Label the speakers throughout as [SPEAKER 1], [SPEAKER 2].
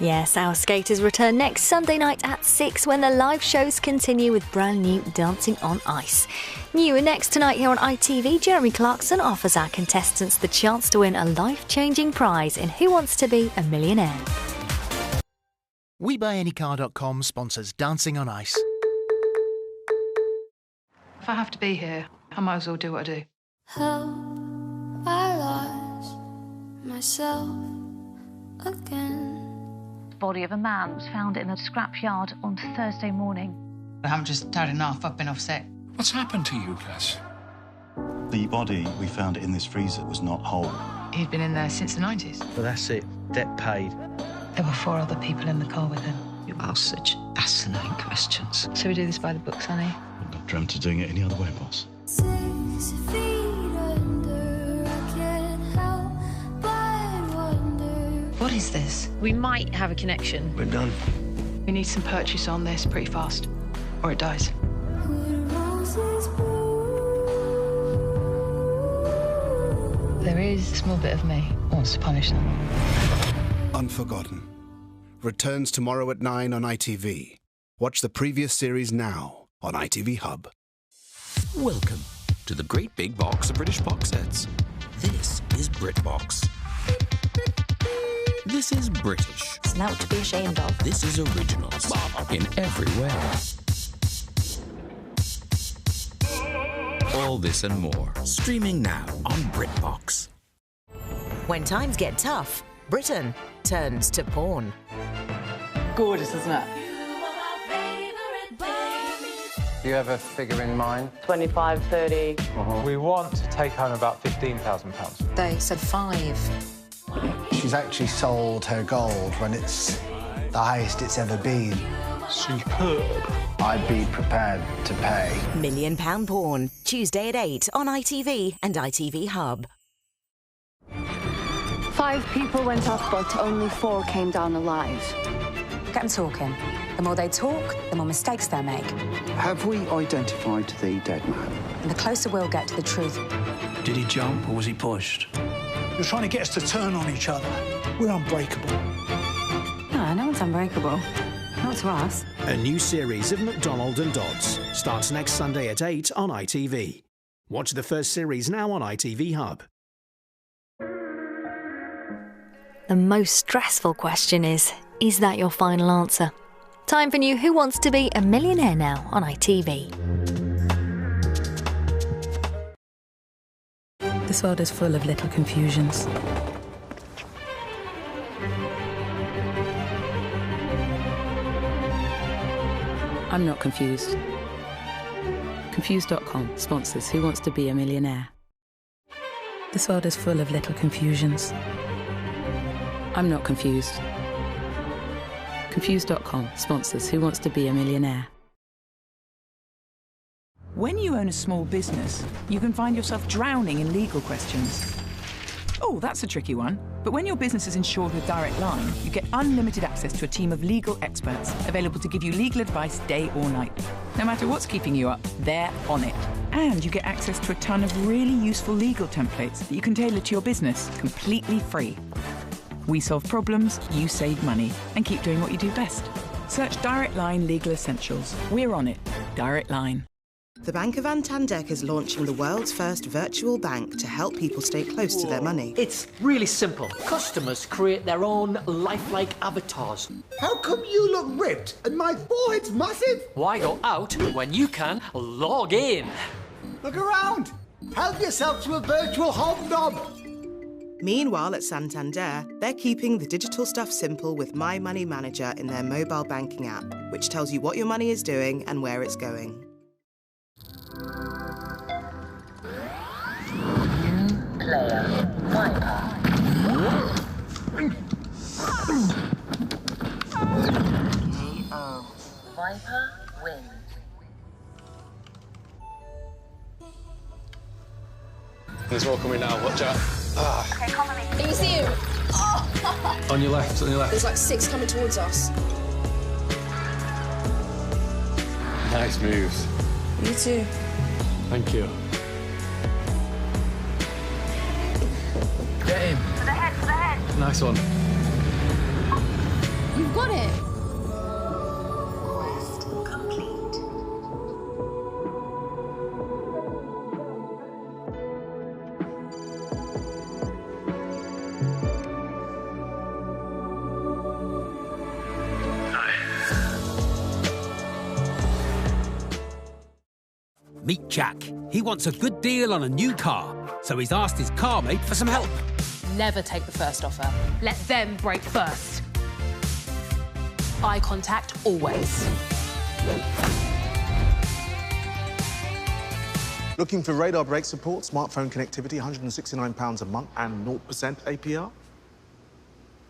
[SPEAKER 1] Yes, our skaters return next Sunday night at 6 when the live shows continue with brand new Dancing on Ice. New and next tonight here on ITV, Jeremy Clarkson offers our contestants the chance to win a life-changing prize in Who Wants to Be a Millionaire.
[SPEAKER 2] WeBuyAnyCar.com sponsors Dancing on Ice.
[SPEAKER 3] If I have to be here, I might as well do what I do.
[SPEAKER 4] Help, I lost myself again.
[SPEAKER 5] The body of a man was found in a scrapyard on Thursday morning.
[SPEAKER 3] I haven't just had enough, I've been off sick.
[SPEAKER 6] What's happened to you, Cass?
[SPEAKER 7] The body, we found it in this freezer, was not whole.
[SPEAKER 3] He'd been in there since the 90s.
[SPEAKER 8] Well, that's it. Debt paid.
[SPEAKER 3] There were 4 other people in the car with him.
[SPEAKER 9] You ask such asinine questions.
[SPEAKER 3] So we do this by the books, honey?
[SPEAKER 7] I've not dreamt of doing it any other way, boss.
[SPEAKER 4] 6 feet under, I can't help but wonder.
[SPEAKER 3] What is this?
[SPEAKER 5] We might have a connection.
[SPEAKER 6] We're done.
[SPEAKER 3] We need some purchase on this pretty fast, or it dies.
[SPEAKER 4] Would roses bloom?
[SPEAKER 3] There is a small bit of me who wants to punish them.
[SPEAKER 10] Unforgotten returns tomorrow at 9 on ITV. Watch the previous series now on ITV Hub.
[SPEAKER 6] Welcome to the great big box of British box sets. This is BritBox. This is British.
[SPEAKER 5] It's not to be ashamed of.
[SPEAKER 6] This is originals in every way. All this and more, streaming now on BritBox.
[SPEAKER 11] When times get tough, Britain turns to porn.
[SPEAKER 3] Gorgeous, isn't it?
[SPEAKER 8] Do you have a figure in mind?
[SPEAKER 12] 25, 30.
[SPEAKER 8] We want to take home about £15,000.
[SPEAKER 12] They said 5.
[SPEAKER 13] She's actually sold her gold when it's the highest it's ever been.
[SPEAKER 8] Superb.
[SPEAKER 13] I'd be prepared to pay.
[SPEAKER 11] £1 Million Porn, Tuesday at 8 on ITV and ITV Hub.
[SPEAKER 12] 5 people went up, but only 4 came down alive.
[SPEAKER 5] Get them talking. The more they talk, the more mistakes they'll make.
[SPEAKER 13] Have we identified the dead man?
[SPEAKER 5] And the closer we'll get to the truth.
[SPEAKER 6] Did he jump or was he pushed?
[SPEAKER 2] You're trying to get us to turn on each other. We're unbreakable.
[SPEAKER 5] No, no one's unbreakable. Not to us.
[SPEAKER 2] A new series of McDonald and Dodds starts next Sunday at 8 on ITV. Watch the first series now on ITV Hub.
[SPEAKER 1] The most stressful question is that your final answer? Time for new Who Wants to Be a Millionaire now on ITV.
[SPEAKER 12] This world is full of little confusions. I'm not confused. Confused.com sponsors Who Wants to Be a Millionaire. This world is full of little confusions. I'm not confused. Confused.com sponsors Who Wants to Be a Millionaire.
[SPEAKER 9] When you own a small business, you can find yourself drowning in legal questions. Oh, that's a tricky one. But when your business is insured with Direct Line, you get unlimited access to a team of legal experts available to give you legal advice day or night. No matter what's keeping you up, they're on it. And you get access to a ton of really useful legal templates that you can tailor to your business completely free. We solve problems, you save money, and keep doing what you do best. Search Direct Line Legal Essentials. We're on it. Direct Line.
[SPEAKER 11] The Bank of Santander is launching the world's first virtual bank to help people stay close to their money.
[SPEAKER 14] It's really simple. Customers create their own lifelike avatars.
[SPEAKER 15] How come you look ripped and my forehead's massive?
[SPEAKER 14] Why go out when you can log in?
[SPEAKER 15] Look around. Help yourself to a virtual hobnob.
[SPEAKER 11] Meanwhile, at Santander, they're keeping the digital stuff simple with My Money Manager in their mobile banking app, which tells you what your money is doing and where it's going.
[SPEAKER 5] Player Viper. KO. Viper wins.
[SPEAKER 8] There's more coming now, watch out.
[SPEAKER 5] Okay, come on in.
[SPEAKER 12] Can you see him? Oh.
[SPEAKER 8] On your left, on your left.
[SPEAKER 12] There's like 6 coming towards us.
[SPEAKER 8] Nice moves.
[SPEAKER 12] You too.
[SPEAKER 8] Thank you. Get him.
[SPEAKER 5] To the head, to the head.
[SPEAKER 8] Nice one.
[SPEAKER 16] Meet Jack. He wants a good deal on a new car, so he's asked his car mate for some help.
[SPEAKER 17] Never take the first offer. Let them break first. Eye contact, always.
[SPEAKER 18] Looking for radar brake support, smartphone connectivity, £169 a month and 0% APR?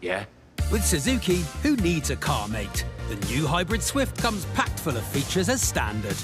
[SPEAKER 16] Yeah. With Suzuki, who needs a car mate? The new hybrid Swift comes packed full of features as standard.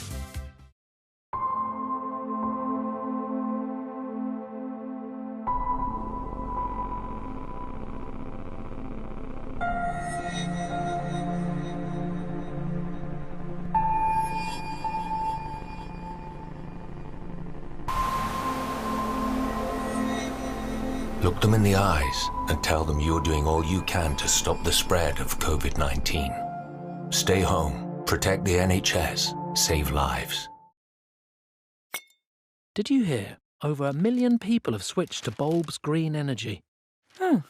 [SPEAKER 6] Look them in the eyes and tell them you're doing all you can to stop the spread of COVID-19. Stay home, protect the NHS, save lives.
[SPEAKER 19] Did you hear? Over 1 million people have switched to bulbs green energy.
[SPEAKER 20] Oh,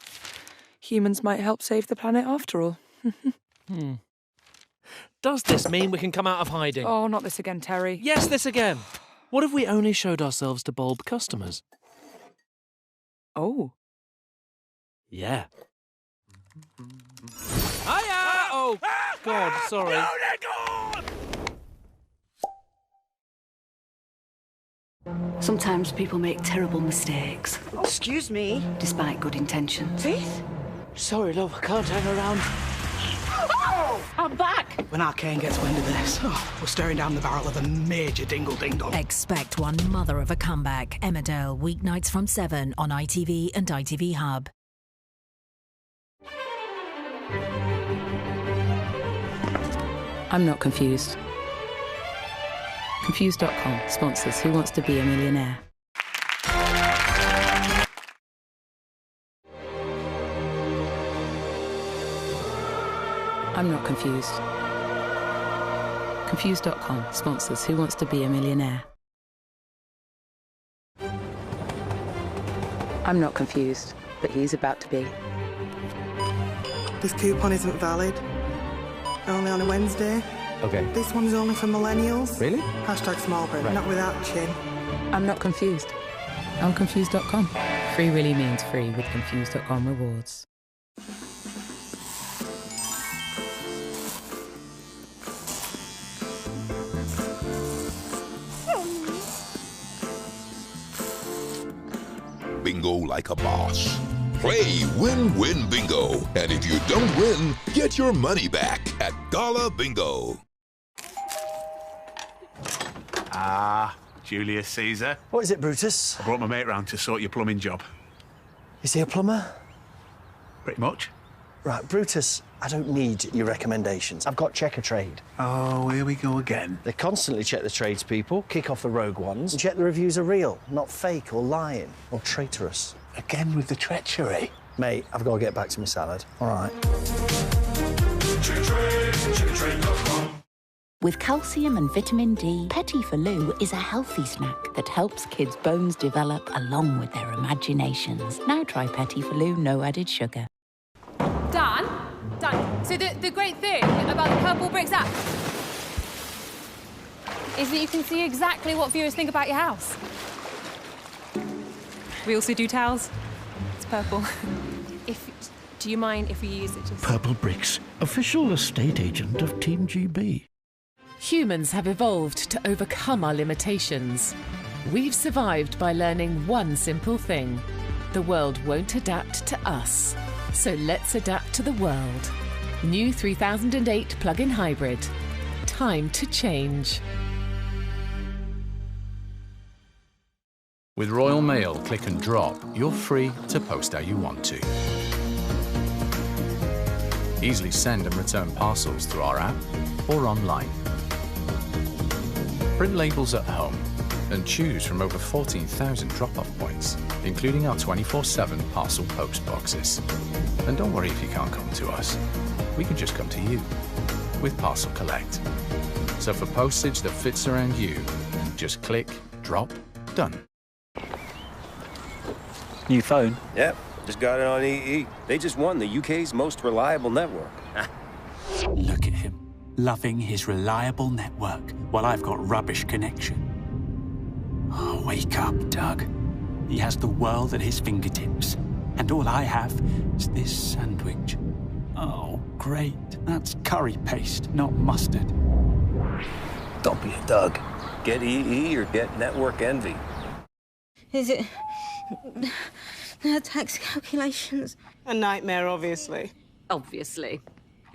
[SPEAKER 20] humans might help save the planet after all.
[SPEAKER 19] Does this mean we can come out of hiding?
[SPEAKER 20] Oh, not this again, Terry.
[SPEAKER 19] Yes, this again. What if we only showed ourselves to bulb customers?
[SPEAKER 20] Oh.
[SPEAKER 19] Yeah. Hiya! Oh, God, sorry.
[SPEAKER 21] Sometimes people make terrible mistakes.
[SPEAKER 22] Excuse me?
[SPEAKER 21] Despite good intentions.
[SPEAKER 22] Teeth?
[SPEAKER 14] Sorry, love, I can't hang around.
[SPEAKER 22] I'm back! When our Kane gets wind of this, we're staring down the barrel of a major dingle-ding-dong.
[SPEAKER 23] Expect one mother of a comeback. Emmerdale, weeknights from 7 on ITV and ITV Hub.
[SPEAKER 12] I'm not confused. Confused.com sponsors Who Wants to Be a Millionaire. I'm not confused. Confused.com sponsors Who Wants to Be a Millionaire. I'm not confused, but he's about to be.
[SPEAKER 11] This coupon isn't valid. Only on a Wednesday.
[SPEAKER 19] Okay.
[SPEAKER 11] This one's only for millennials.
[SPEAKER 19] Really?
[SPEAKER 11] Hashtag small print,
[SPEAKER 19] Right.
[SPEAKER 11] not without chin.
[SPEAKER 12] I'm not confused. I'm confused.com. Free really means free with confused.com rewards.
[SPEAKER 24] Bingo like a boss. Play Win-Win Bingo. And if you don't win, get your money back at Gala Bingo.
[SPEAKER 25] Ah, Julius Caesar.
[SPEAKER 26] What is it, Brutus?
[SPEAKER 25] I brought my mate round to sort your plumbing job.
[SPEAKER 26] Is he a plumber?
[SPEAKER 25] Pretty much.
[SPEAKER 26] Right, Brutus, I don't need your recommendations. I've got Checker Trade.
[SPEAKER 25] Oh, here we go again.
[SPEAKER 26] They constantly check the tradespeople, kick off the rogue ones, and check the reviews are real, not fake or lying or traitorous.
[SPEAKER 25] Again with the treachery.
[SPEAKER 26] Mate, I've got to get back to my salad. All right.
[SPEAKER 27] With calcium and vitamin D, Petit Falou is a healthy snack that helps kids' bones develop along with their imaginations. Now try Petit Falou, no added sugar.
[SPEAKER 17] Dan? So the great thing about the Purple Bricks app is that you can see exactly what viewers think about your house. We also do towels. It's purple. Do you mind if we use it just...
[SPEAKER 28] Purple Bricks, official estate agent of Team GB.
[SPEAKER 29] Humans have evolved to overcome our limitations. We've survived by learning one simple thing. The world won't adapt to us. So let's adapt to the world. New 3008 plug-in hybrid. Time to change.
[SPEAKER 30] With Royal Mail Click and Drop, you're free to post how you want to. Easily send and return parcels through our app or online. Print labels at home and choose from over 14,000 drop-off points, including our 24/7 parcel post boxes. And don't worry if you can't come to us. We can just come to you with Parcel Collect. So for postage that fits around you, just click, drop, done.
[SPEAKER 31] New phone?
[SPEAKER 32] Yep, just got it on EE. They just won the UK's most reliable network.
[SPEAKER 33] Look at him, loving his reliable network, while I've got rubbish connection.
[SPEAKER 1] Oh, wake up, Doug. He has the world at his fingertips. And all I have is this sandwich. Oh, great. That's curry paste, not mustard.
[SPEAKER 26] Don't be a Doug.
[SPEAKER 32] Get EE or get network envy.
[SPEAKER 2] Is it... tax calculations?
[SPEAKER 22] A nightmare, obviously.
[SPEAKER 3] Obviously.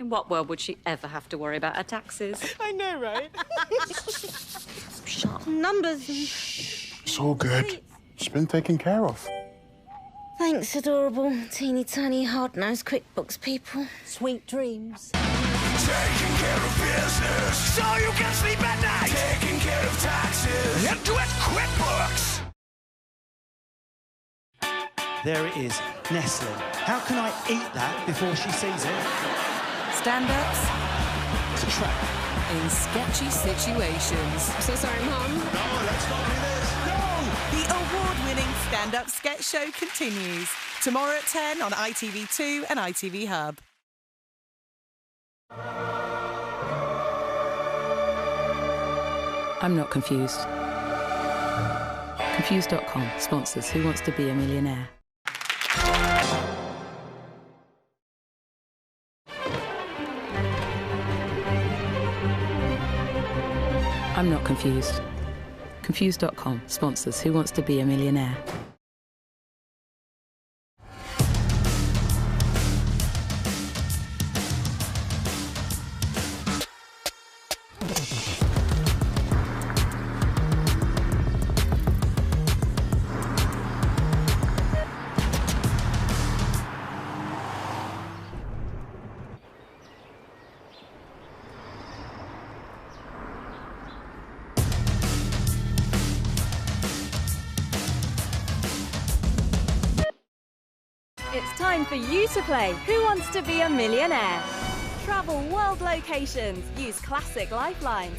[SPEAKER 3] In what world would she ever have to worry about her taxes?
[SPEAKER 22] I know, right?
[SPEAKER 2] Sharp numbers.
[SPEAKER 4] It's all good. It's been taken care of.
[SPEAKER 2] Thanks, adorable, teeny tiny, hard-nosed QuickBooks people. Sweet dreams.
[SPEAKER 5] Taking care of business so you can sleep at night. Taking care of taxes and do it QuickBooks.
[SPEAKER 7] There it is, nestling. How can I eat that before she sees it?
[SPEAKER 23] Stand-ups
[SPEAKER 7] It's a trap.
[SPEAKER 23] in sketchy situations.
[SPEAKER 2] So sorry, Mum.
[SPEAKER 5] No, let's not do this. No!
[SPEAKER 11] The award-winning stand-up sketch show continues tomorrow at 10 on ITV2 and ITV Hub.
[SPEAKER 12] I'm not confused. Confused.com sponsors Who Wants to Be a Millionaire. I'm not confused. Confused.com sponsors Who Wants to Be a Millionaire.
[SPEAKER 8] It's time for you to play Who Wants to Be a Millionaire? Travel world locations, use classic lifelines,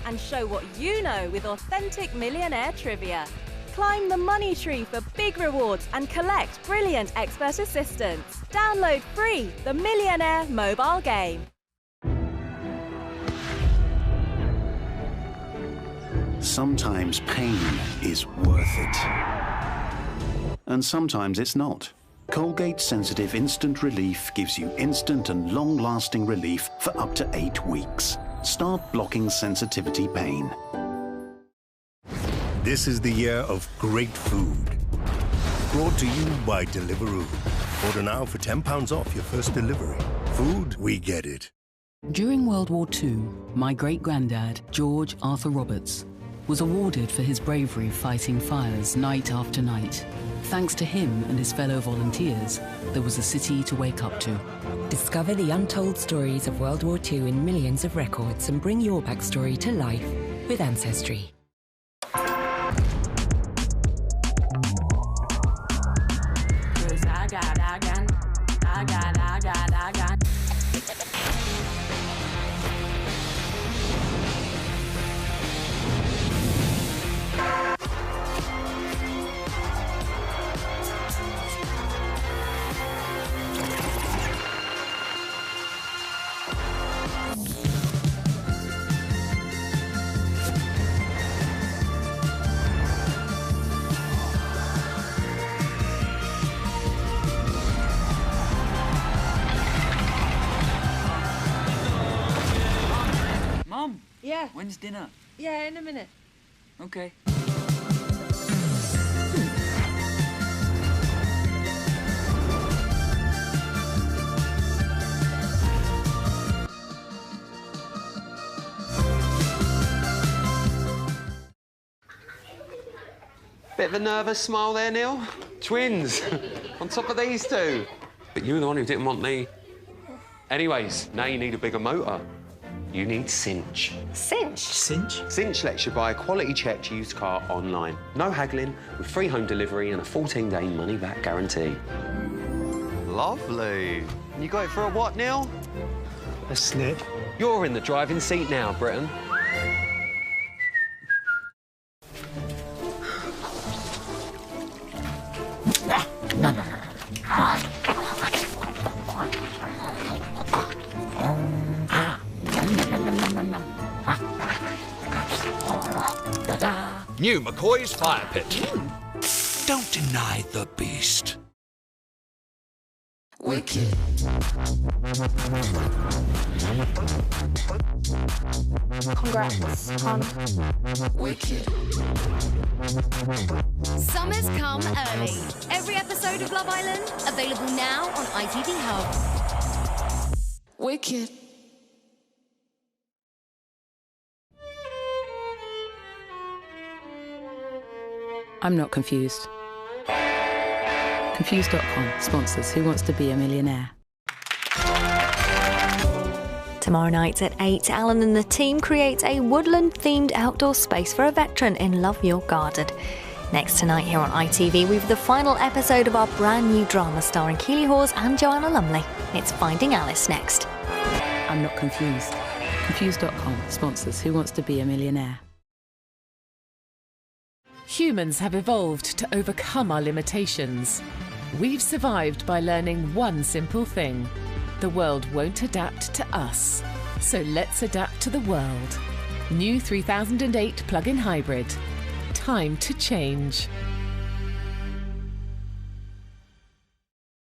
[SPEAKER 8] and show what you know with authentic millionaire trivia. Climb the money tree for big rewards and collect brilliant expert assistance. Download free the Millionaire mobile game.
[SPEAKER 9] Sometimes pain is worth it. And sometimes it's not. Colgate Sensitive Instant Relief gives you instant and long-lasting relief for up to 8 weeks. Start blocking sensitivity pain.
[SPEAKER 10] This is the year of great food. Brought to you by Deliveroo. Order now for £10 off your first delivery. Food, we get it.
[SPEAKER 13] During World War II, my great-granddad, George Arthur Roberts, was awarded for his bravery fighting fires night after night. Thanks to him and his fellow volunteers, there was a city to wake up to.
[SPEAKER 15] Discover the untold stories of World War II in millions of records and bring your backstory to life with Ancestry.
[SPEAKER 8] I got.
[SPEAKER 31] Mum?
[SPEAKER 8] Yeah?
[SPEAKER 31] When's dinner?
[SPEAKER 8] Yeah, in a minute.
[SPEAKER 31] Okay.
[SPEAKER 33] Bit of a nervous smile there, Neil. Twins, on top of these two. But you were the one who didn't want the... Anyways, now you need a bigger motor. You need Cinch.
[SPEAKER 8] Cinch?
[SPEAKER 33] Cinch? Cinch lets you buy a quality-checked used car online. No haggling, with free home delivery and a 14-day money-back guarantee. Lovely. You got it for a what, Neil?
[SPEAKER 4] A snip.
[SPEAKER 33] You're in the driving seat now, Britain.
[SPEAKER 6] New McCoy's Fire Pit.
[SPEAKER 5] Don't deny the beast.
[SPEAKER 14] Wicked.
[SPEAKER 2] Congrats, hon.
[SPEAKER 14] Wicked.
[SPEAKER 16] Summer's come early. Every episode of Love Island available now on ITV Hub.
[SPEAKER 14] Wicked.
[SPEAKER 12] I'm not confused. Confused.com sponsors Who Wants to Be a Millionaire.
[SPEAKER 8] Tomorrow night at 8, Alan and the team create a woodland-themed outdoor space for a veteran in Love Your Garden. Next tonight here on ITV, we've the final episode of our brand new drama starring Keely Hawes and Joanna Lumley. It's Finding Alice next.
[SPEAKER 12] I'm not confused. Confused.com sponsors Who Wants to Be a Millionaire.
[SPEAKER 17] Humans have evolved to overcome our limitations. We've survived by learning one simple thing. The world won't adapt to us. So let's adapt to the world. New 3008 plug-in hybrid. Time to change.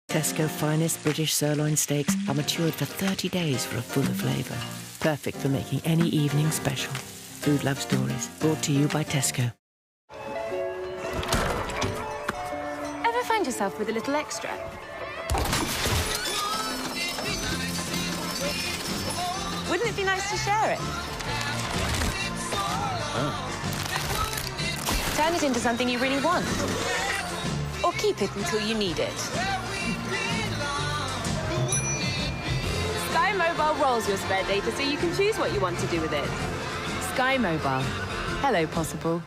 [SPEAKER 18] Tesco finest British sirloin steaks are matured for 30 days for a fuller flavour. Perfect for making any evening special. Food Love Stories, brought to you by Tesco.
[SPEAKER 19] Ever find yourself with a little extra? Wouldn't it be nice to share it? Turn it into something you really want. Or keep it until you need it. Sky Mobile rolls your spare data so you can choose what you want to do with it. Sky Mobile. Hello, possible.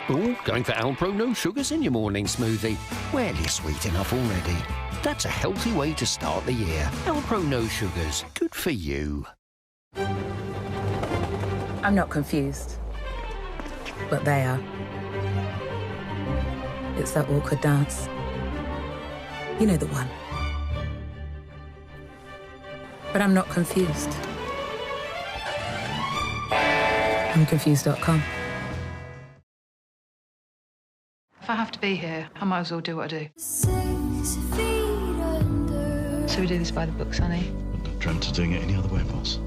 [SPEAKER 20] Oh, going for Alpro no sugars in your morning smoothie. Well, you're sweet enough already. That's a healthy way to start the year. Alpro no sugars. Good for you.
[SPEAKER 12] I'm not confused. But they are. It's that awkward dance. You know the one. But I'm not confused. I'm confused.com.
[SPEAKER 21] If I have to be here, I might as well do what I do. So we do this by the books, honey?
[SPEAKER 26] I've dreamt of doing it any other way, boss.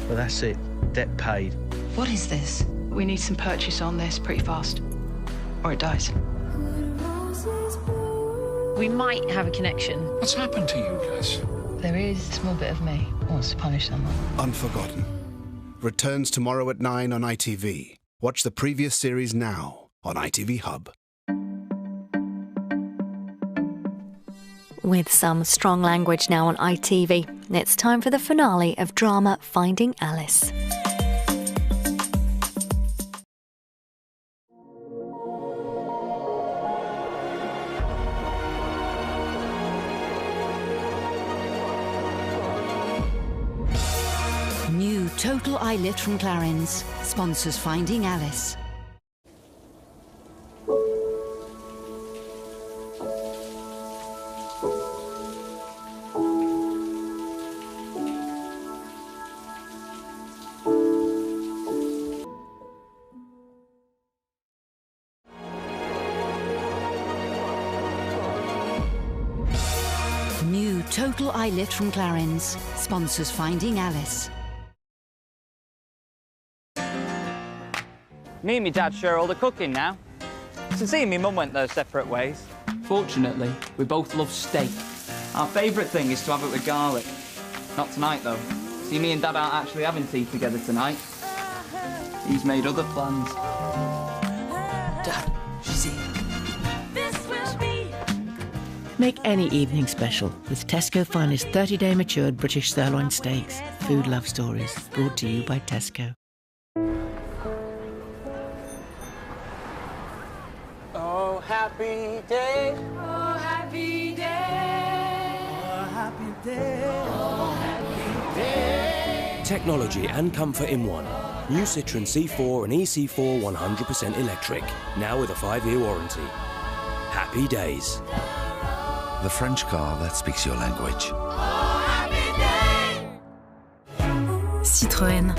[SPEAKER 26] Well, that's it. Debt paid.
[SPEAKER 21] What is this? We need some purchase on this pretty fast, or it dies.
[SPEAKER 3] We might have a connection.
[SPEAKER 5] What's happened to you guys?
[SPEAKER 21] There is a small bit of me who wants to punish someone.
[SPEAKER 24] Unforgotten returns tomorrow at 9 on ITV. Watch the previous series now on ITV Hub.
[SPEAKER 8] With some strong language now on ITV, it's time for the finale of drama Finding Alice.
[SPEAKER 25] New Total Eyelid from Clarins sponsors Finding Alice. New Total Eyelid from Clarins sponsors Finding Alice.
[SPEAKER 27] Me and my dad share all the cooking now. Since he and my mum went their separate ways.
[SPEAKER 28] Fortunately, we both love steak. Our favourite thing is to have it with garlic. Not tonight, though. See, me and Dad aren't actually having tea together tonight. He's made other plans.
[SPEAKER 18] Dad, she's here. Make any evening special with Tesco finest 30-day matured British sirloin steaks. Food Love Stories, brought to you by Tesco.
[SPEAKER 14] Oh, happy day. Oh, happy day. Oh, happy day. Oh, happy day.
[SPEAKER 29] Technology and comfort in one. New Citroën C4 and EC4 100% electric. Now with a 5-year warranty. Happy days.
[SPEAKER 34] The French car that speaks your language.
[SPEAKER 23] Citroën.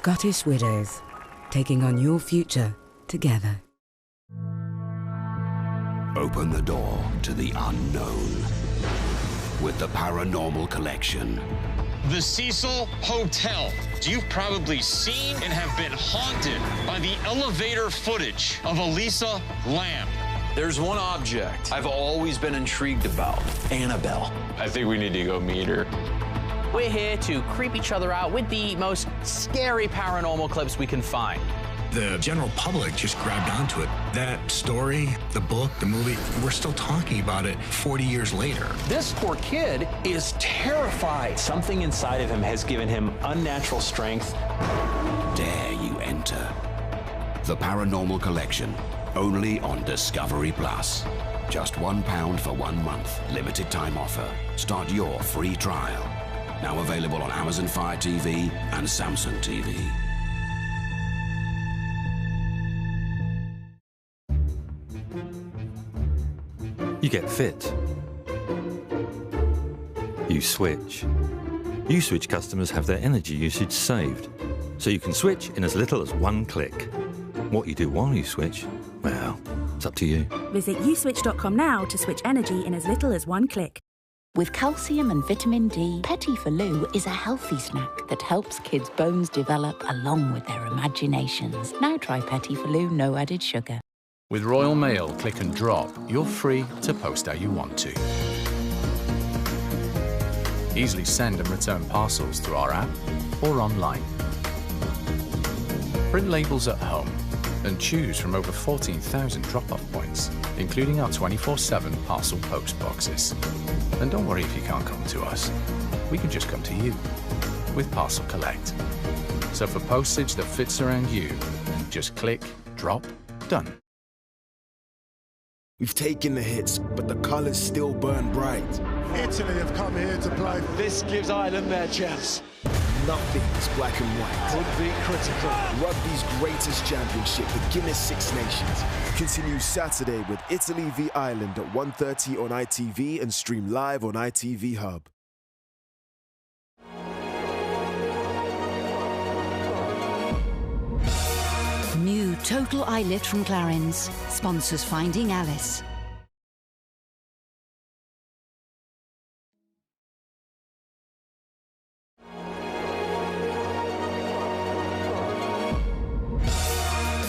[SPEAKER 1] Scottish Widows, taking on your future together.
[SPEAKER 4] Open the door to the unknown with the Paranormal Collection.
[SPEAKER 6] The Cecil Hotel. You've probably seen and have been haunted by the elevator footage of Elisa Lamb.
[SPEAKER 7] There's one object I've always been intrigued about. Annabelle.
[SPEAKER 6] I think we need to go meet her.
[SPEAKER 9] We're here to creep each other out with the most scary paranormal clips we can find.
[SPEAKER 10] The general public just grabbed onto it. That story, the book, the movie, we're still talking about it 40 years later.
[SPEAKER 7] This poor kid is terrified.
[SPEAKER 11] Something inside of him has given him unnatural strength.
[SPEAKER 4] Dare you enter the Paranormal Collection, only on Discovery Plus. Just £1 for 1 month. Limited time offer. Start your free trial. Now available on Amazon Fire TV and Samsung TV.
[SPEAKER 13] You get fit. You switch. You switch customers have their energy usage saved, so you can switch in as little as 1 click. What you do while you switch, well, it's up to you.
[SPEAKER 15] Visit uswitch.com now to switch energy in as little as 1 click.
[SPEAKER 22] With calcium and vitamin D, Petit Falou is a healthy snack that helps kids' bones develop along with their imaginations. Now try Petit Falou, no added sugar.
[SPEAKER 30] With Royal Mail Click and Drop, you're free to post how you want to. Easily send and return parcels through our app or online. Print labels at home and choose from over 14,000 drop-off points, including our 24/7 parcel post boxes. And don't worry if you can't come to us. We can just come to you with Parcel Collect. So for postage that fits around you, just click, drop, done.
[SPEAKER 31] We've taken the hits, but the colours still burn bright.
[SPEAKER 32] Italy have come here to play.
[SPEAKER 31] This gives Ireland their chance. Nothing is black and white.
[SPEAKER 32] Would be critical.
[SPEAKER 31] Rugby's greatest championship, the Guinness Six Nations, continues Saturday with Italy v Ireland at 1:30 on ITV and stream live on ITV Hub.
[SPEAKER 25] New Total Eye Lift from Clarins sponsors Finding Alice.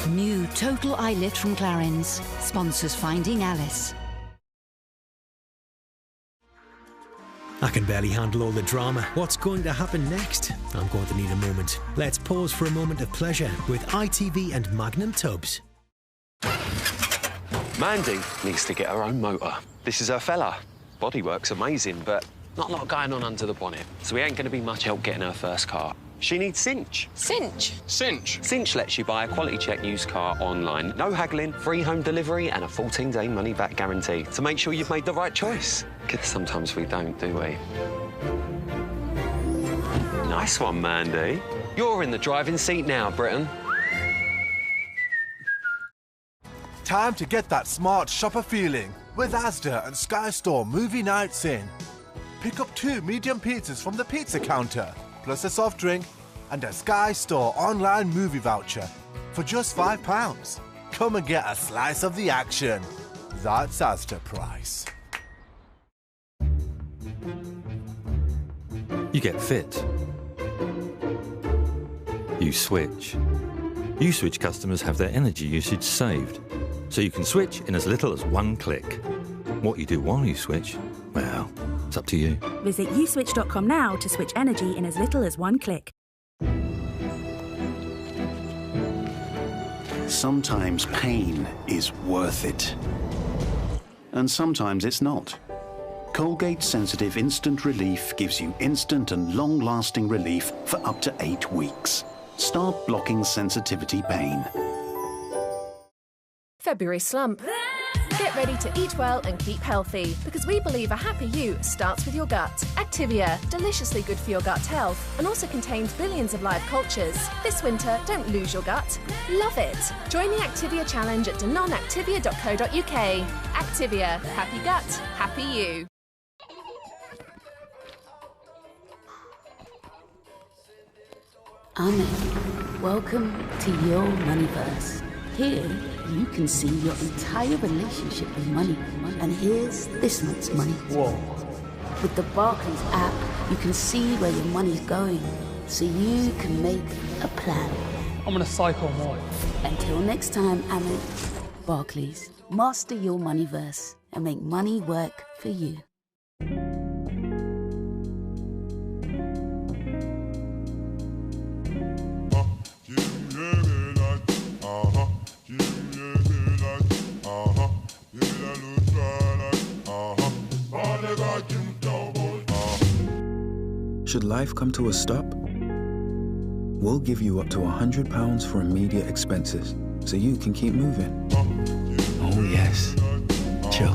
[SPEAKER 25] New Total Eye Lift from Clarins sponsors Finding Alice.
[SPEAKER 33] I can barely handle all the drama. What's going to happen next? I'm going to need a moment. Let's pause for a moment of pleasure with ITV and Magnum Tubs.
[SPEAKER 35] Mandy needs to get her own motor. This is her fella. Bodywork's amazing, but not a lot going on under the bonnet, so we ain't going to be much help getting her first car. She needs Cinch.
[SPEAKER 36] Cinch?
[SPEAKER 35] Cinch. Cinch lets you buy a quality check used car online. No haggling, free home delivery and a 14-day money-back guarantee to make sure you've made the right choice. Because sometimes we don't, do we? Nice one, Mandy. You're in the driving seat now, Britain.
[SPEAKER 37] Time to get that smart shopper feeling with Asda and Sky Store movie nights in. Pick up 2 medium pizzas from the pizza counter, plus a soft drink and a Sky Store online movie voucher for just £5. Come and get a slice of the action. That's Asda price.
[SPEAKER 13] You get fit. You switch. You switch customers have their energy usage saved, so you can switch in as little as 1 click. What you do while you switch, well, it's up to you.
[SPEAKER 15] Visit uswitch.com now to switch energy in as little as 1 click.
[SPEAKER 34] Sometimes pain is worth it. And sometimes it's not. Colgate Sensitive Instant Relief gives you instant and long-lasting relief for up to 8 weeks. Start blocking sensitivity pain.
[SPEAKER 38] February slump. Get ready to eat well and keep healthy, because we believe a happy you starts with your gut. Activia, deliciously good for your gut health, and also contains billions of live cultures. This winter, don't lose your gut. Love it. Join the Activia challenge at danonactivia.co.uk. Activia, happy gut, happy you.
[SPEAKER 22] Amen. Welcome to your Moneyverse. Here, you can see your entire relationship with money. And here's this month's money.
[SPEAKER 2] Whoa.
[SPEAKER 22] With the Barclays app, you can see where your money's going, so you can make a plan.
[SPEAKER 2] I'm gonna cycle more.
[SPEAKER 22] Until next time, Amen. Barclays, master your Moneyverse and make money work for you.
[SPEAKER 3] Should life come to a stop? We'll give you up to £100 for immediate expenses, so you can keep moving. Oh yes. Chill.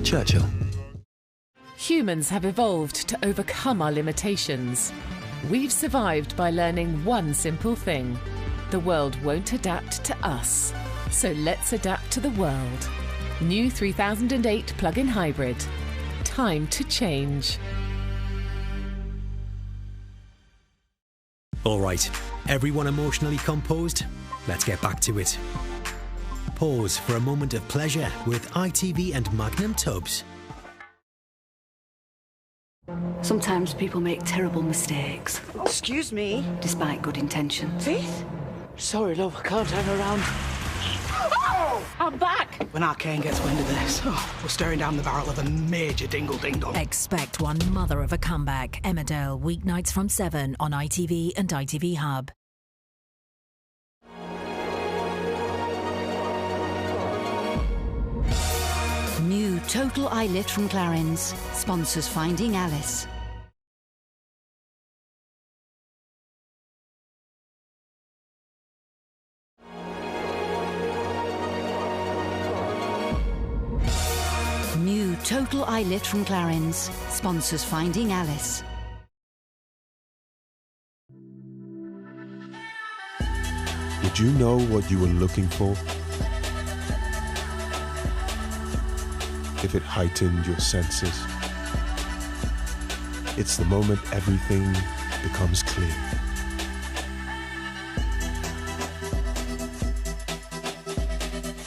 [SPEAKER 3] Churchill.
[SPEAKER 5] Humans have evolved to overcome our limitations. We've survived by learning one simple thing. The world won't adapt to us. So let's adapt to the world. New 3008 plug-in hybrid. Time to change.
[SPEAKER 33] All right, everyone emotionally composed? Let's get back to it. Pause for a moment of pleasure with ITV and Magnum Tubs.
[SPEAKER 25] Sometimes people make terrible mistakes.
[SPEAKER 8] Excuse me?
[SPEAKER 25] Despite good intentions.
[SPEAKER 8] Faith? Sorry, love, I can't hang around. Oh! I'm back!
[SPEAKER 12] When our Kane gets wind of this, we're staring down the barrel of a major dingle-dingle.
[SPEAKER 23] Expect one mother of a comeback. Emmerdale, weeknights from 7 on ITV and ITV Hub.
[SPEAKER 25] New Total Eye Lift from Clarins sponsors Finding Alice. New Total Eye Lift from Clarins sponsors Finding Alice.
[SPEAKER 31] Did you know what you were looking for? If it heightened your senses, it's the moment everything becomes clear.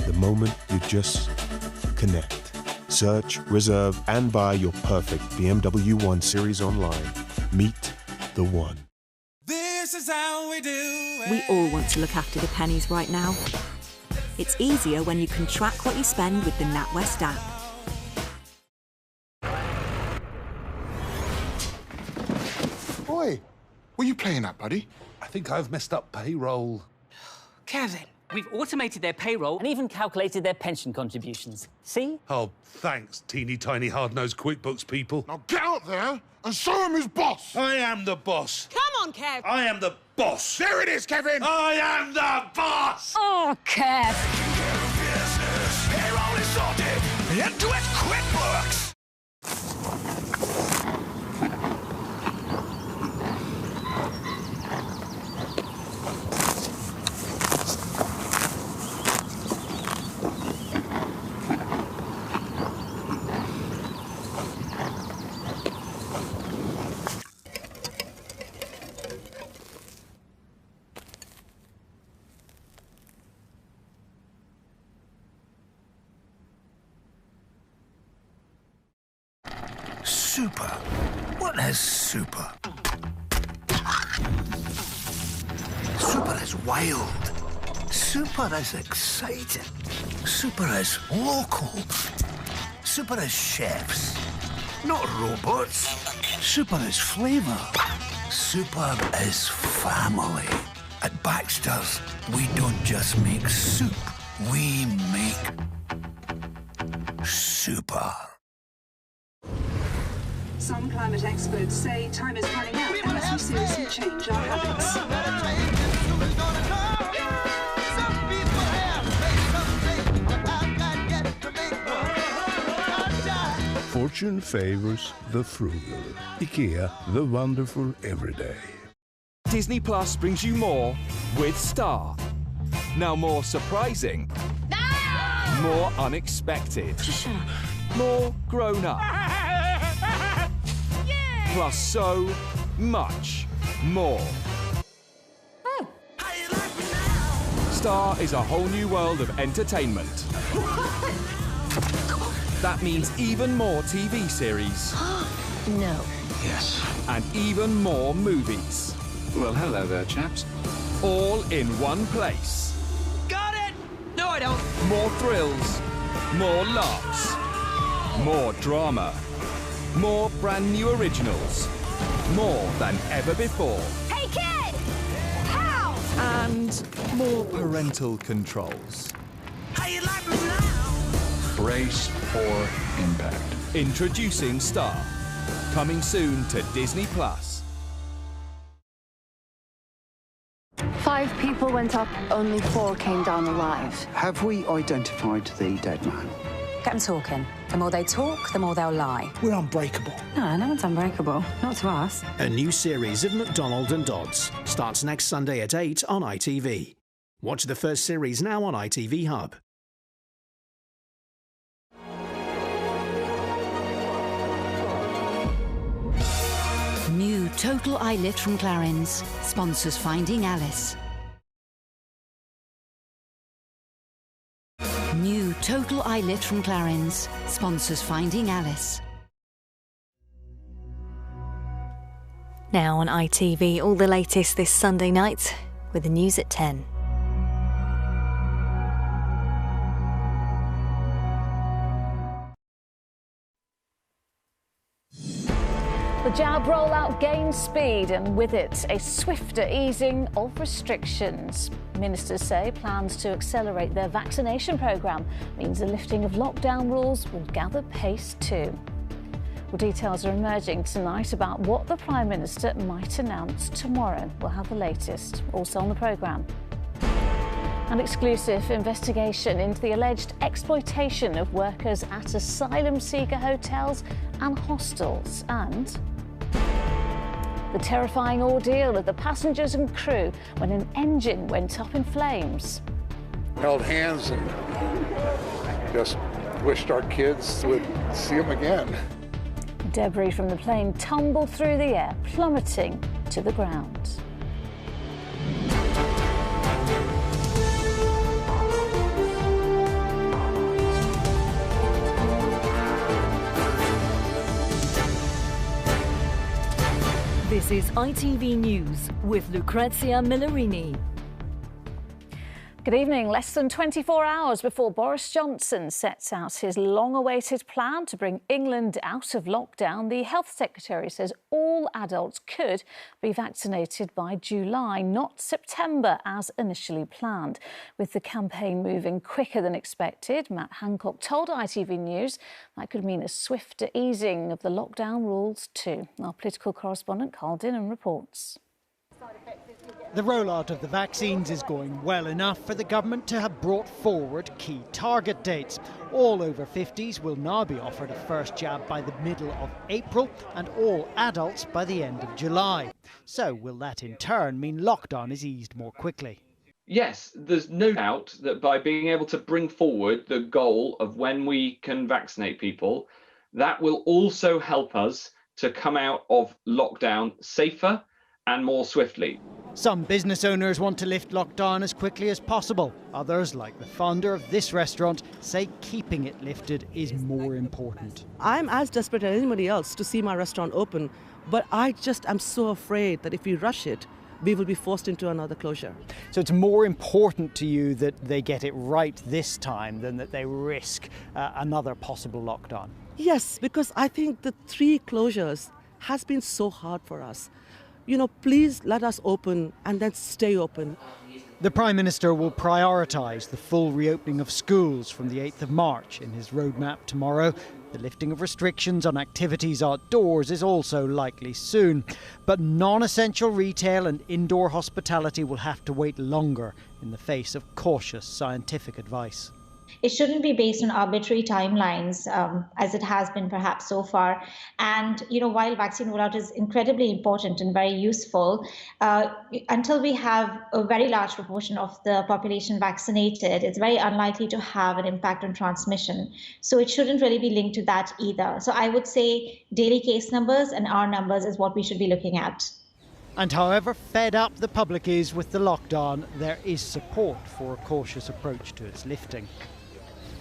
[SPEAKER 31] The moment you just connect. Search, reserve, and buy your perfect BMW 1 Series online. Meet the one.
[SPEAKER 14] This is how we do it.
[SPEAKER 15] We all want to look after the pennies right now. It's easier when you can track what you spend with the NatWest app.
[SPEAKER 16] Oi, what are you playing at, buddy?
[SPEAKER 17] I think I've messed up payroll.
[SPEAKER 8] Kevin.
[SPEAKER 18] We've automated their payroll and even calculated their pension contributions. See?
[SPEAKER 17] Oh, thanks, teeny tiny hard-nosed QuickBooks people.
[SPEAKER 16] Now get out there and show him who's boss.
[SPEAKER 17] I am the boss.
[SPEAKER 8] Come on, Kev.
[SPEAKER 17] I am the boss.
[SPEAKER 16] There it is, Kevin.
[SPEAKER 17] I am the boss.
[SPEAKER 8] Oh, Kev.
[SPEAKER 16] Payroll is sorted. Into it, QuickBooks.
[SPEAKER 10] Super. What is super? Super is wild. Super is exciting. Super is local. Super is chefs, not robots. Super is flavour. Super is family. At Baxter's, we don't just make soup. We make super.
[SPEAKER 19] Some climate experts say time is running out unless we seriously change our habits.
[SPEAKER 20] Fortune favors the frugal. IKEA, the wonderful everyday.
[SPEAKER 21] Disney Plus brings you more with Star. Now more surprising. No! More unexpected. More grown up. Plus so much more. Star is a whole new world of entertainment. That means even more TV series.
[SPEAKER 25] No.
[SPEAKER 34] Yes.
[SPEAKER 21] And even more movies.
[SPEAKER 34] Well, hello there, chaps.
[SPEAKER 21] All in one place.
[SPEAKER 12] Got it! No, I don't.
[SPEAKER 21] More thrills. More laughs. More drama. More brand new originals. More than ever before.
[SPEAKER 25] Hey, kid! How?
[SPEAKER 21] And more parental controls.
[SPEAKER 12] How you like me now?
[SPEAKER 34] Brace for impact.
[SPEAKER 21] Introducing Star. Coming soon to Disney+.
[SPEAKER 1] 5 people went up, only 4 came down alive.
[SPEAKER 34] Have we identified the dead man?
[SPEAKER 25] Get them talking. The more they talk, the more they'll lie.
[SPEAKER 12] We're unbreakable.
[SPEAKER 25] No one's unbreakable. Not to us.
[SPEAKER 33] A new series of McDonald and Dodds starts next Sunday at 8 on ITV. Watch the first series now on ITV Hub.
[SPEAKER 25] New Total Eye Lift from Clarins sponsors Finding Alice. New Total Eye Lift from Clarins sponsors Finding Alice.
[SPEAKER 2] Now on ITV, all the latest this Sunday night with the news at 10.
[SPEAKER 4] The jab rollout gains speed and with it a swifter easing of restrictions. Ministers say plans to accelerate their vaccination programme means the lifting of lockdown rules will gather pace too. Well, details are emerging tonight about what the Prime Minister might announce tomorrow. We'll have the latest also on the programme. An exclusive investigation into the alleged exploitation of workers at asylum seeker hotels and hostels, and the terrifying ordeal of the passengers and crew when an engine went up in flames.
[SPEAKER 16] Held hands and just wished our kids would see them again.
[SPEAKER 4] Debris from the plane tumbled through the air, plummeting to the ground.
[SPEAKER 23] This is ITV News with Lucrezia Millerini.
[SPEAKER 4] Good evening. Less than 24 hours before Boris Johnson sets out his long-awaited plan to bring England out of lockdown, the Health Secretary says all adults could be vaccinated by July, not September, as initially planned. With the campaign moving quicker than expected, Matt Hancock told ITV News that could mean a swifter easing of the lockdown rules too. Our political correspondent Carl Dinham reports.
[SPEAKER 38] The rollout of the vaccines is going well enough for the government to have brought forward key target dates. All over 50s will now be offered a first jab by the middle of April and all adults by the end of July. So will that in turn mean lockdown is eased more quickly?
[SPEAKER 6] Yes, there's no doubt that by being able to bring forward the goal of when we can vaccinate people, that will also help us to come out of lockdown safer and more swiftly.
[SPEAKER 38] Some business owners want to lift lockdown as quickly as possible. Others, like the founder of this restaurant, say keeping it lifted is more important.
[SPEAKER 7] I'm as desperate as anybody else to see my restaurant open, but I just am so afraid that if we rush it, we will be forced into another closure.
[SPEAKER 38] So it's more important to you that they get it right this time than that they risk another possible lockdown?
[SPEAKER 7] Yes, because I think the 3 closures has been so hard for us. You know, please let us open and then stay open.
[SPEAKER 38] The Prime Minister will prioritise the full reopening of schools from the 8th of March in his roadmap tomorrow. The lifting of restrictions on activities outdoors is also likely soon. But non-essential retail and indoor hospitality will have to wait longer in the face of cautious scientific advice.
[SPEAKER 9] It shouldn't be based on arbitrary timelines, as it has been perhaps so far. And, you know, while vaccine rollout is incredibly important and very useful, until we have a very large proportion of the population vaccinated, it's very unlikely to have an impact on transmission. So it shouldn't really be linked to that either. So I would say daily case numbers and our numbers is what we should be looking at.
[SPEAKER 3] And however fed up the public is with the lockdown, there is support for a cautious approach to its lifting.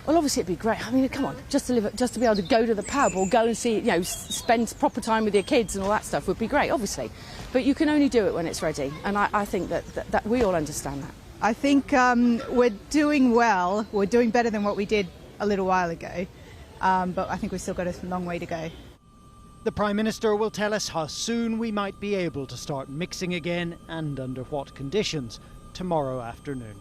[SPEAKER 5] Well, obviously it'd be great. I mean, come on, just to be able to go to the pub or go and see, spend proper time with your kids and all that stuff would be great, obviously. But you can only do it when it's ready, and I think that we all understand that.
[SPEAKER 11] I think we're doing well. We're doing better than what we did a little while ago, but I think we've still got a long way to go.
[SPEAKER 3] The Prime Minister will tell us how soon we might be able to start mixing again and under what conditions tomorrow afternoon.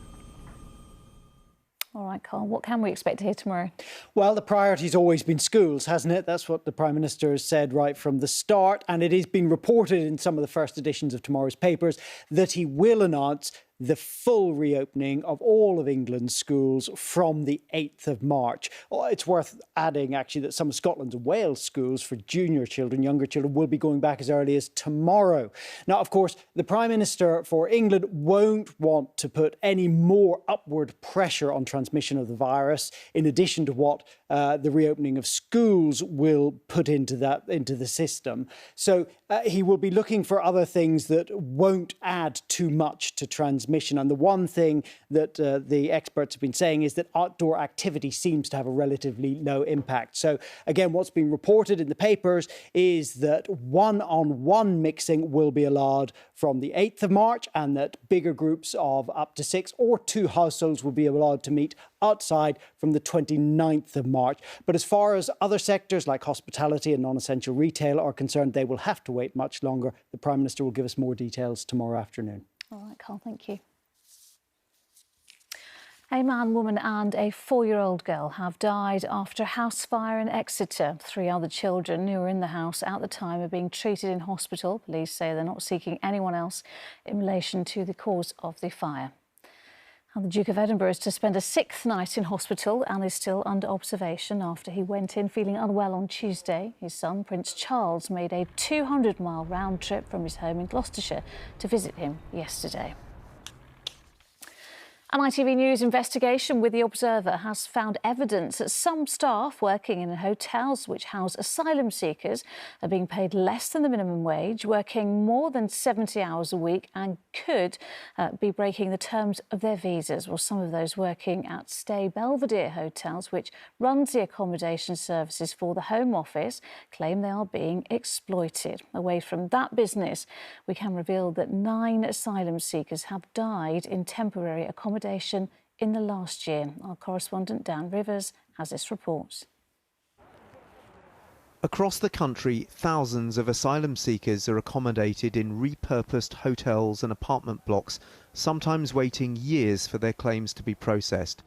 [SPEAKER 4] All right, Carl, what can we expect to hear tomorrow?
[SPEAKER 3] Well, the priority's always been schools, hasn't it? That's what the Prime Minister has said right from the start. And it has been reported in some of the first editions of tomorrow's papers that he will announce the full reopening of all of England's schools from the 8th of March. Oh, it's worth adding, actually, that some of Scotland's and Wales schools for junior children, younger children, will be going back as early as tomorrow. Now, of course, the Prime Minister for England won't want to put any more upward pressure on transmission of the virus, in addition to what the reopening of schools will put into the system. So he will be looking for other things that won't add too much to transmission. And the one thing that the experts have been saying is that outdoor activity seems to have a relatively low impact. So again, what's been reported in the papers is that one-on-one mixing will be allowed from the 8th of March, and that bigger groups of up to 6 or 2 households will be allowed to meet outside from the 29th of March. But as far as other sectors like hospitality and non-essential retail are concerned, they will have to wait much longer. The Prime Minister will give us more details tomorrow afternoon.
[SPEAKER 4] All right, Carl, thank you. A man, woman and a 4-year-old girl have died after a house fire in Exeter. 3 other children who were in the house at the time are being treated in hospital. Police say they're not seeking anyone else in relation to the cause of the fire. And the Duke of Edinburgh is to spend a 6th night in hospital and is still under observation after he went in feeling unwell on Tuesday. His son, Prince Charles, made a 200-mile round trip from his home in Gloucestershire to visit him yesterday. An ITV News investigation with The Observer has found evidence that some staff working in hotels which house asylum seekers are being paid less than the minimum wage, working more than 70 hours a week and could be breaking the terms of their visas. Well, some of those working at Stay Belvedere hotels, which runs the accommodation services for the Home Office, claim they are being exploited. Away from that business, we can reveal that 9 asylum seekers have died in temporary accommodation in the last year. Our correspondent Dan Rivers has this report.
[SPEAKER 13] Across the country, thousands of asylum seekers are accommodated in repurposed hotels and apartment blocks, sometimes waiting years for their claims to be processed.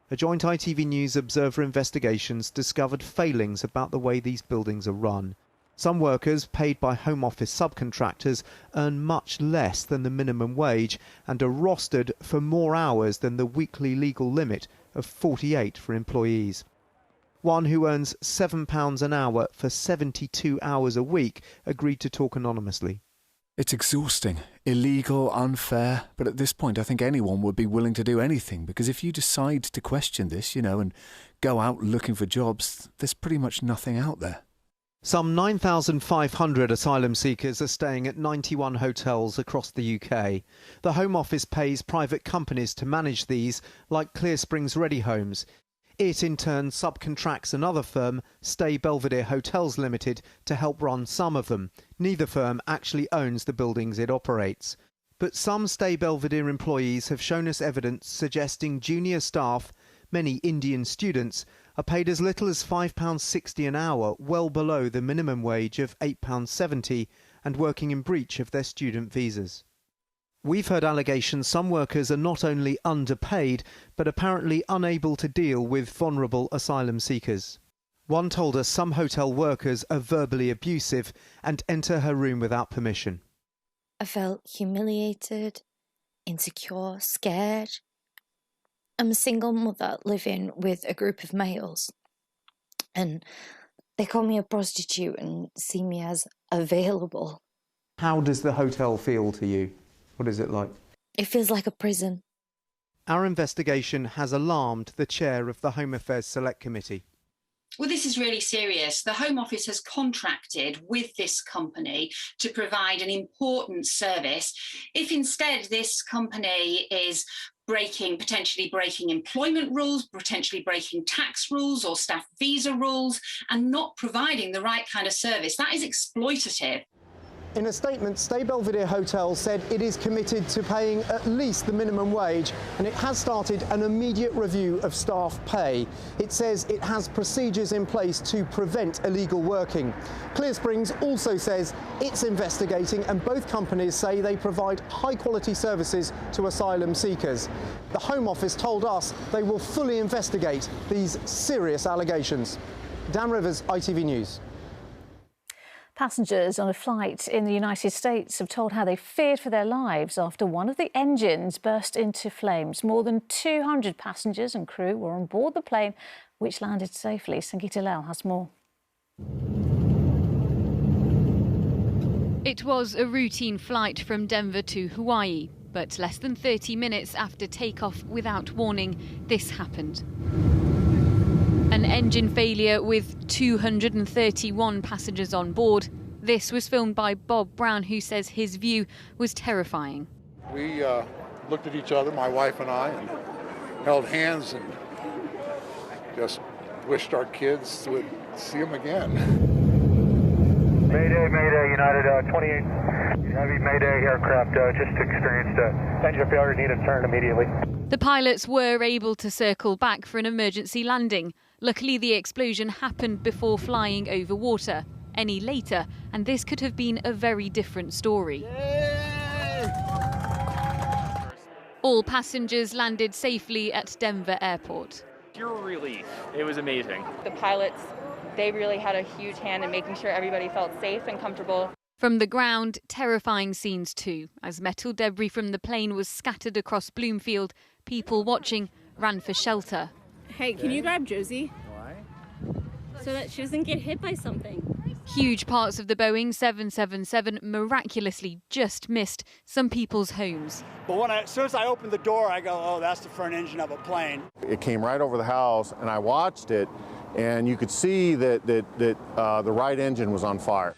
[SPEAKER 13] A joint ITV News Observer investigations discovered failings about the way these buildings are run. Some workers, paid by Home Office subcontractors, earn much less than the minimum wage and are rostered for more hours than the weekly legal limit of 48 for employees. One who earns £7 an hour for 72 hours a week agreed to talk anonymously.
[SPEAKER 14] It's exhausting, illegal, unfair, but at this point I think anyone would be willing to do anything, because if you decide to question this, and go out looking for jobs, there's pretty much nothing out there.
[SPEAKER 13] Some 9,500 asylum seekers are staying at 91 hotels across the UK. The Home Office pays private companies to manage these, like Clear Springs Ready Homes. It, in turn, subcontracts another firm, Stay Belvedere Hotels Limited, to help run some of them. Neither firm actually owns the buildings it operates. But some Stay Belvedere employees have shown us evidence suggesting junior staff, many Indian students, are paid as little as £5.60 an hour, well below the minimum wage of £8.70, and working in breach of their student visas. We've heard allegations some workers are not only underpaid, but apparently unable to deal with vulnerable asylum seekers. One told us some hotel workers are verbally abusive and enter her room without permission.
[SPEAKER 15] I felt humiliated, insecure, scared. I'm a single mother living with a group of males, and they call me a prostitute and see me as available.
[SPEAKER 13] How does the hotel feel to you? What is it like?
[SPEAKER 15] It feels like a prison.
[SPEAKER 13] Our investigation has alarmed the chair of the Home Affairs Select Committee.
[SPEAKER 8] Well, this is really serious. The Home Office has contracted with this company to provide an important service. If instead this company is potentially breaking employment rules, potentially breaking tax rules or staff visa rules, and not providing the right kind of service, that is exploitative.
[SPEAKER 38] In a statement, Stay Belvedere Hotel said it is committed to paying at least the minimum wage, and it has started an immediate review of staff pay. It says it has procedures in place to prevent illegal working. Clear Springs also says it's investigating, and both companies say they provide high-quality services to asylum seekers. The Home Office told us they will fully investigate these serious allegations. Dan Rivers, ITV News.
[SPEAKER 4] Passengers on a flight in the United States have told how they feared for their lives after one of the engines burst into flames. More than 200 passengers and crew were on board the plane, which landed safely. Sangeeta Lal has more.
[SPEAKER 10] It was a routine flight from Denver to Hawaii, but less than 30 minutes after takeoff, without warning, this happened. An engine failure with 231 passengers on board. This was filmed by Bob Brown, who says his view was terrifying.
[SPEAKER 16] We looked at each other, my wife and I, and held hands and just wished our kids would see them again.
[SPEAKER 17] Mayday, Mayday, United 28 Heavy Mayday aircraft just experienced engine failure, need a turn immediately.
[SPEAKER 10] The pilots were able to circle back for an emergency landing. Luckily, the explosion happened before flying over water. Any later, and this could have been a very different story. All passengers landed safely at Denver Airport.
[SPEAKER 18] Pure relief. It was amazing.
[SPEAKER 19] The pilots, they really had a huge hand in making sure everybody felt safe and comfortable.
[SPEAKER 10] From the ground, terrifying scenes too. As metal debris from the plane was scattered across Bloomfield, people watching ran for shelter.
[SPEAKER 20] Hey, can you grab Josie? Why? So that she doesn't get hit by something.
[SPEAKER 10] Huge parts of the Boeing 777 miraculously just missed some people's homes.
[SPEAKER 22] But as soon as I opened the door, I go, oh, that's the front engine of a plane.
[SPEAKER 24] It came right over the house, and I watched it, and you could see that the right engine was on fire.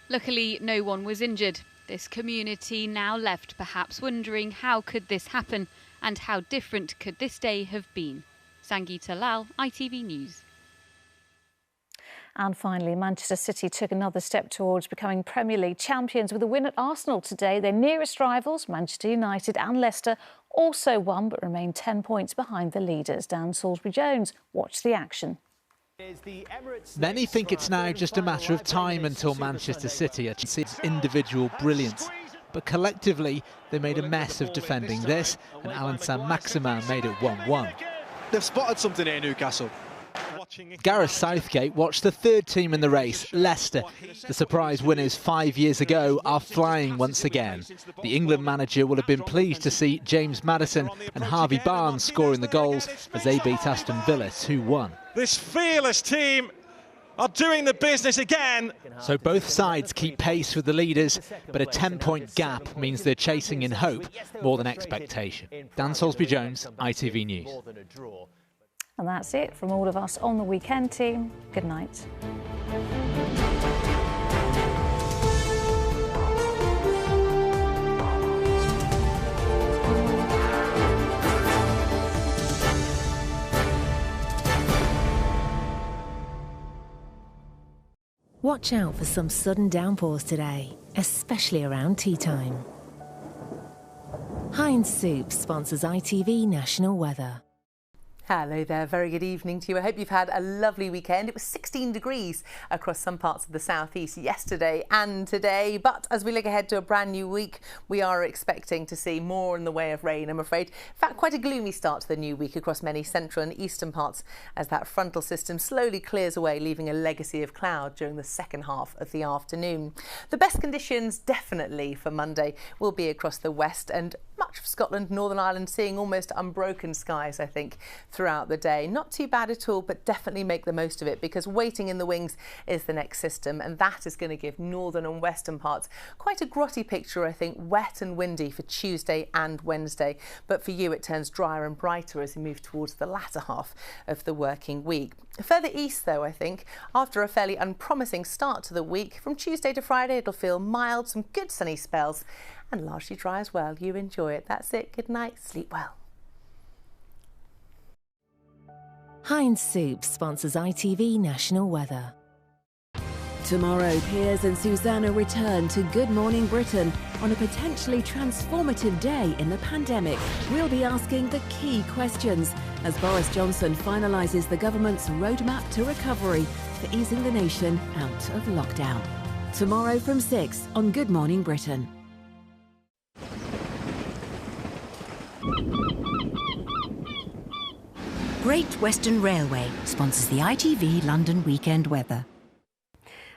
[SPEAKER 10] Luckily, no one was injured. This community now left perhaps wondering how could this happen and how different could this day have been. Sangeeta Lal, ITV News.
[SPEAKER 4] And finally, Manchester City took another step towards becoming Premier League champions with a win at Arsenal today. Their nearest rivals, Manchester United and Leicester, also won but remain 10 points behind the leaders. Dan Salisbury-Jones watched the action.
[SPEAKER 26] Many think it's now just a matter of time until Manchester City achieves individual brilliance. But collectively, they made a mess of defending this, and Alan Saint-Maximin made it 1-1.
[SPEAKER 27] They've spotted something here, Newcastle.
[SPEAKER 26] Gareth Southgate watched the third team in the race, Leicester. The surprise winners 5 years ago are flying once again. The England manager will have been pleased to see James Maddison and Harvey Barnes scoring the goals as they beat Aston Villa 2-1.
[SPEAKER 27] This fearless team are doing the business again.
[SPEAKER 26] So both sides keep pace with the leaders, but a 10-point gap means they're chasing in hope more than expectation. Dan Salisbury-Jones, ITV News.
[SPEAKER 4] And that's it from all of us on the Weekend Team. Good night.
[SPEAKER 23] Watch out for some sudden downpours today, especially around tea time. Heinz Soup sponsors ITV National Weather.
[SPEAKER 28] Hello there, very good evening to you. I hope you've had a lovely weekend. It was 16 degrees across some parts of the southeast yesterday and today, but as we look ahead to a brand new week, we are expecting to see more in the way of rain, I'm afraid. In fact, quite a gloomy start to the new week across many central and eastern parts as that frontal system slowly clears away, leaving a legacy of cloud during the second half of the afternoon. The best conditions definitely for Monday will be across the west and much of Scotland, Northern Ireland seeing almost unbroken skies, I think, throughout the day. Not too bad at all, but definitely make the most of it, because waiting in the wings is the next system, and that is going to give northern and western parts quite a grotty picture, I think, wet and windy for Tuesday and Wednesday. But for you, it turns drier and brighter as we move towards the latter half of the working week. Further east, though, I think, after a fairly unpromising start to the week, from Tuesday to Friday, it'll feel mild, some good sunny spells, and largely dry as well. You enjoy it. That's it. Good night. Sleep well.
[SPEAKER 23] Heinz Soup sponsors ITV National Weather.
[SPEAKER 1] Tomorrow, Piers and Susanna return to Good Morning Britain on a potentially transformative day in the pandemic. We'll be asking the key questions as Boris Johnson finalises the government's roadmap to recovery for easing the nation out of lockdown. Tomorrow from 6 on Good Morning Britain.
[SPEAKER 23] Great Western Railway sponsors the ITV London weekend weather.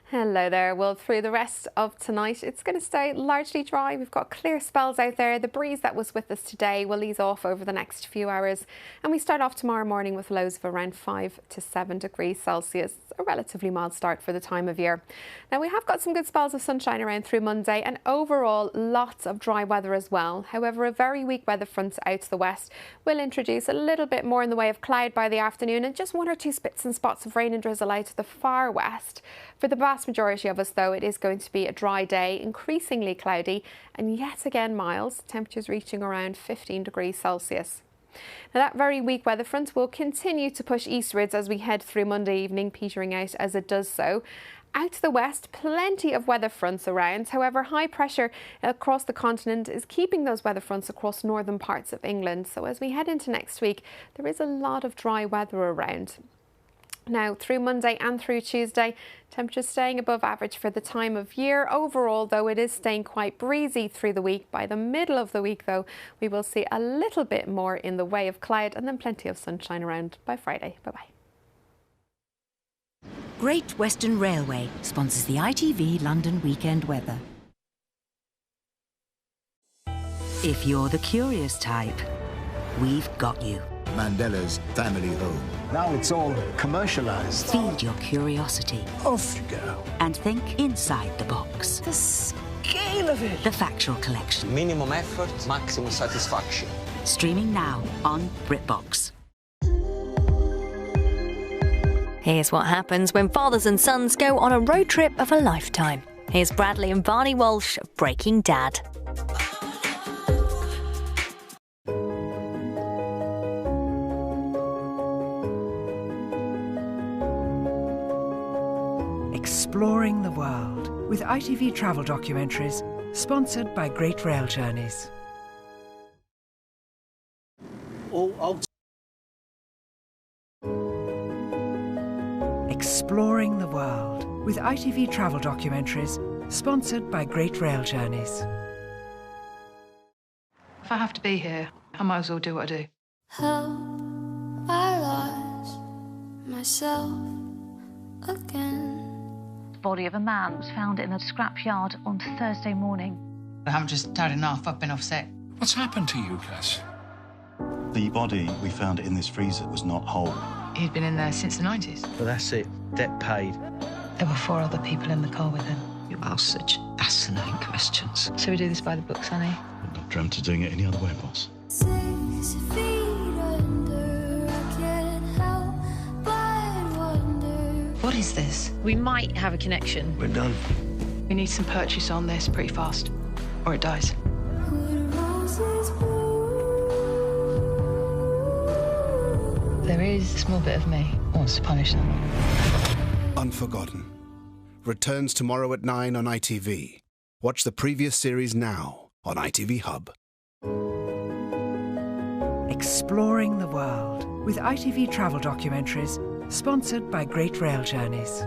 [SPEAKER 2] Hello there. Well, through the rest of tonight, it's going to stay largely dry. We've got clear spells out there. The breeze that was with us today will ease off over the next few hours. And we start off tomorrow morning with lows of around 5 to 7 degrees Celsius. A relatively mild start for the time of year. Now, we have got some good spells of sunshine around through Monday, and overall lots of dry weather as well. However, a very weak weather front out to the west will introduce a little bit more in the way of cloud by the afternoon, and just 1 or 2 spits and spots of rain and drizzle out to the far west. For the vast majority of us, though, it is going to be a dry day, increasingly cloudy, and yet again mild, temperatures reaching around 15 degrees Celsius. Now, that very weak weather front will continue to push eastwards as we head through Monday evening, petering out as it does so. Out to the west, plenty of weather fronts around. However, high pressure across the continent is keeping those weather fronts across northern parts of England. So as we head into next week, there is a lot of dry weather around. Now, through Monday and through Tuesday, temperatures staying above average for the time of year. Overall, though, it is staying quite breezy through the week. By the middle of the week, though, we will see a little bit more in the way of cloud and then plenty of sunshine around by Friday. Bye-bye.
[SPEAKER 23] Great Western Railway sponsors the ITV London weekend weather. If you're the curious type, we've got you.
[SPEAKER 5] Mandela's family home. Now it's all commercialized.
[SPEAKER 23] Feed your curiosity.
[SPEAKER 5] Off you go.
[SPEAKER 23] And think inside the box.
[SPEAKER 5] The scale of it.
[SPEAKER 23] The Factual Collection.
[SPEAKER 6] Minimum effort, maximum satisfaction.
[SPEAKER 23] Streaming now on BritBox. Here's what happens when fathers and sons go on a road trip of a lifetime. Here's Bradley and Barney Walsh of Breaking Dad.
[SPEAKER 7] Exploring the world with ITV travel documentaries, sponsored by Great Rail Journeys. Exploring the world with ITV travel documentaries, sponsored by Great Rail Journeys.
[SPEAKER 9] If I have to be here, I might as well do what I do.
[SPEAKER 12] Help, I lost myself again.
[SPEAKER 4] The body of a man was found in a scrapyard on Thursday morning.
[SPEAKER 9] I haven't just had enough, I've been off sick.
[SPEAKER 21] What's happened to you, Gus?
[SPEAKER 25] The body, we found it in this freezer, was not whole.
[SPEAKER 9] He'd been in there since the 90s.
[SPEAKER 25] But that's it. Debt paid.
[SPEAKER 9] There were 4 other people in the car with him.
[SPEAKER 25] You ask such asinine questions.
[SPEAKER 9] So we do this by the books, honey?
[SPEAKER 25] I've not dreamt of doing it any other way, boss.
[SPEAKER 12] 6 feet under, I can't help but wonder.
[SPEAKER 9] What is this?
[SPEAKER 29] We might have a connection.
[SPEAKER 25] We're done.
[SPEAKER 9] We need some purchase on this pretty fast, or it dies. There is a small bit of me who wants to punish them.
[SPEAKER 5] Unforgotten. Returns tomorrow at 9 on ITV. Watch the previous series now on ITV Hub.
[SPEAKER 7] Exploring the world with ITV travel documentaries, sponsored by Great Rail Journeys.